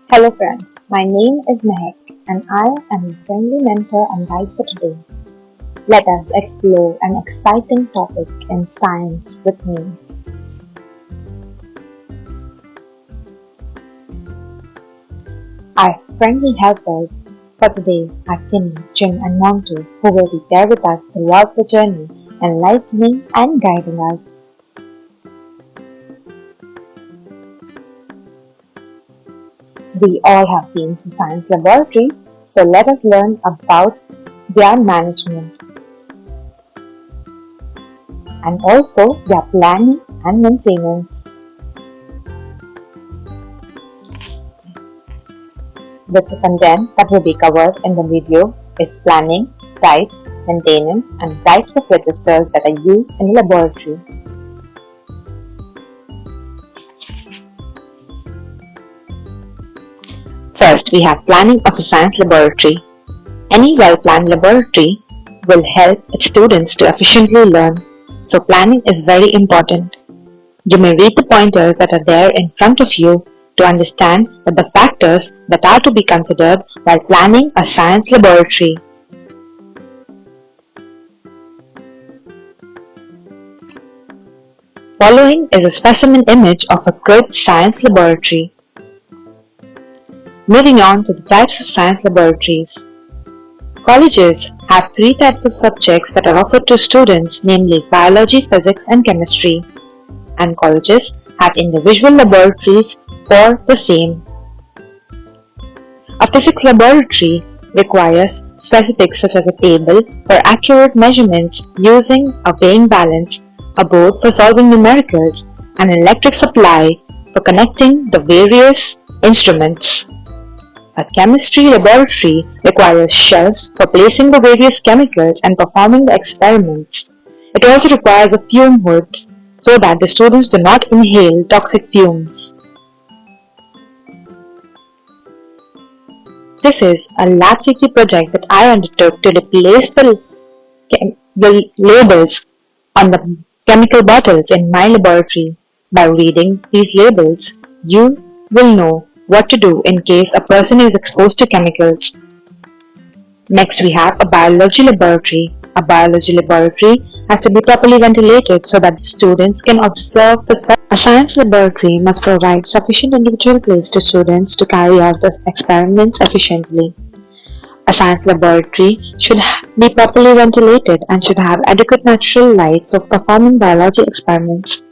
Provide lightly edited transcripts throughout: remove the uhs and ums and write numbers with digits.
Hello friends, my name is Mehak and I am your friendly mentor and guide for today. Let us explore an exciting topic in science with me. Our friendly helpers for today are Timmy, Jim and Montu who will be there with us throughout the journey, enlightening and guiding us. We all have been to science laboratories, so let us learn about their management and also their planning and maintenance. The content that will be covered in the video is planning, types, maintenance, and types of registers that are used in the laboratory. First, we have planning of a science laboratory. Any well-planned laboratory will help its students to efficiently learn, so planning is very important. You may read the pointers that are there in front of you to understand the factors that are to be considered while planning a science laboratory. Following is a specimen image of a good science laboratory. Moving on to the types of science laboratories. Colleges have three types of subjects that are offered to students, namely biology, physics, and chemistry. And colleges have individual laboratories for the same. A physics laboratory requires specifics such as a table for accurate measurements using a weighing balance, a board for solving numericals, and an electric supply for connecting the various instruments. A chemistry laboratory requires shelves for placing the various chemicals and performing the experiments. It also requires a fume hood so that the students do not inhale toxic fumes. This is a lab safety project that I undertook to replace the labels on the chemical bottles in my laboratory. By reading these labels, you will know what to do in case a person is exposed to chemicals. Next, we have a biology laboratory. A biology laboratory has to be properly ventilated so that the students can observe the specimen. A science laboratory must provide sufficient individual place to students to carry out the experiments efficiently. A science laboratory should be properly ventilated and should have adequate natural light for performing biology experiments.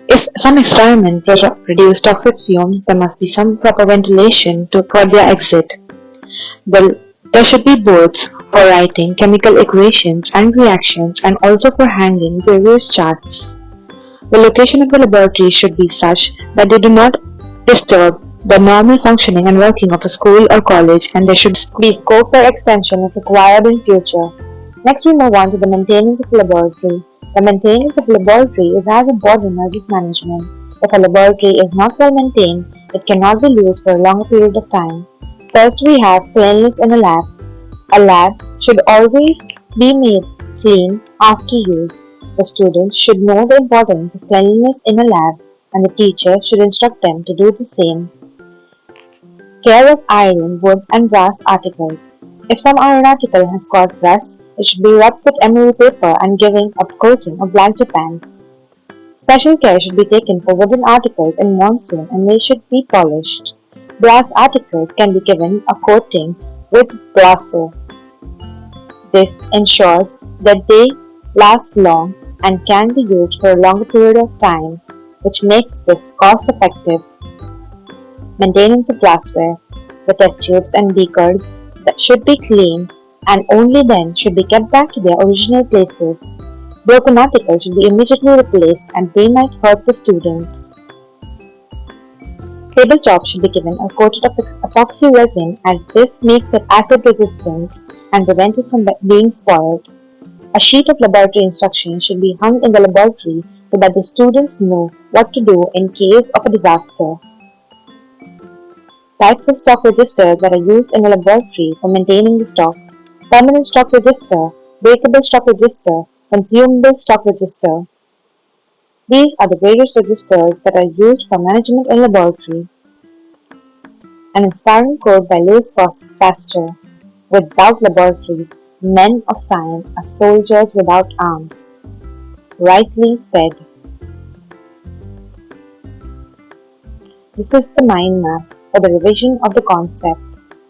If some experiment produce toxic fumes, there must be some proper ventilation for their exit. There should be boards for writing chemical equations and reactions and also for hanging various charts. The location of the laboratory should be such that they do not disturb the normal functioning and working of a school or college, and there should be scope for extension if required in future. Next, we move on to the maintenance of the laboratory. The maintenance of a laboratory is as important as its management. If a laboratory is not well maintained, it cannot be used for a longer period of time. First, we have cleanliness in a lab. A lab should always be made clean after use. The students should know the importance of cleanliness in a lab, and the teacher should instruct them to do the same. Care of iron, wood, and brass articles. If some iron article has got rust, it should be rubbed with emery paper and given a coating of black Japan. Special care should be taken for wooden articles in monsoon and they should be polished. Brass articles can be given a coating with brasso. This ensures that they last long and can be used for a longer period of time, which makes this cost effective. Maintenance of glassware. The test tubes and beakers that should be cleaned and only then should be kept back to their original places. Broken articles should be immediately replaced and they might hurt the students. Tabletop should be given a coating of epoxy resin as this makes it acid resistant and prevents it from being spoiled. A sheet of laboratory instructions should be hung in the laboratory so that the students know what to do in case of a disaster. Types of stock registers that are used in a laboratory for maintaining the stock. Permanent stock register, breakable stock register, consumable stock register. These are the various registers that are used for management in laboratory. An inspiring quote by Louis Pasteur: "Without laboratories, men of science are soldiers without arms." Rightly said. This is the mind map for the revision of the concept.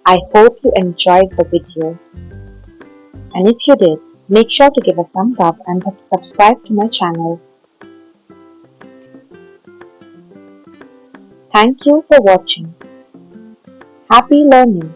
I hope you enjoyed the video. And if you did, make sure to give a thumbs up and subscribe to my channel. Thank you for watching. Happy learning!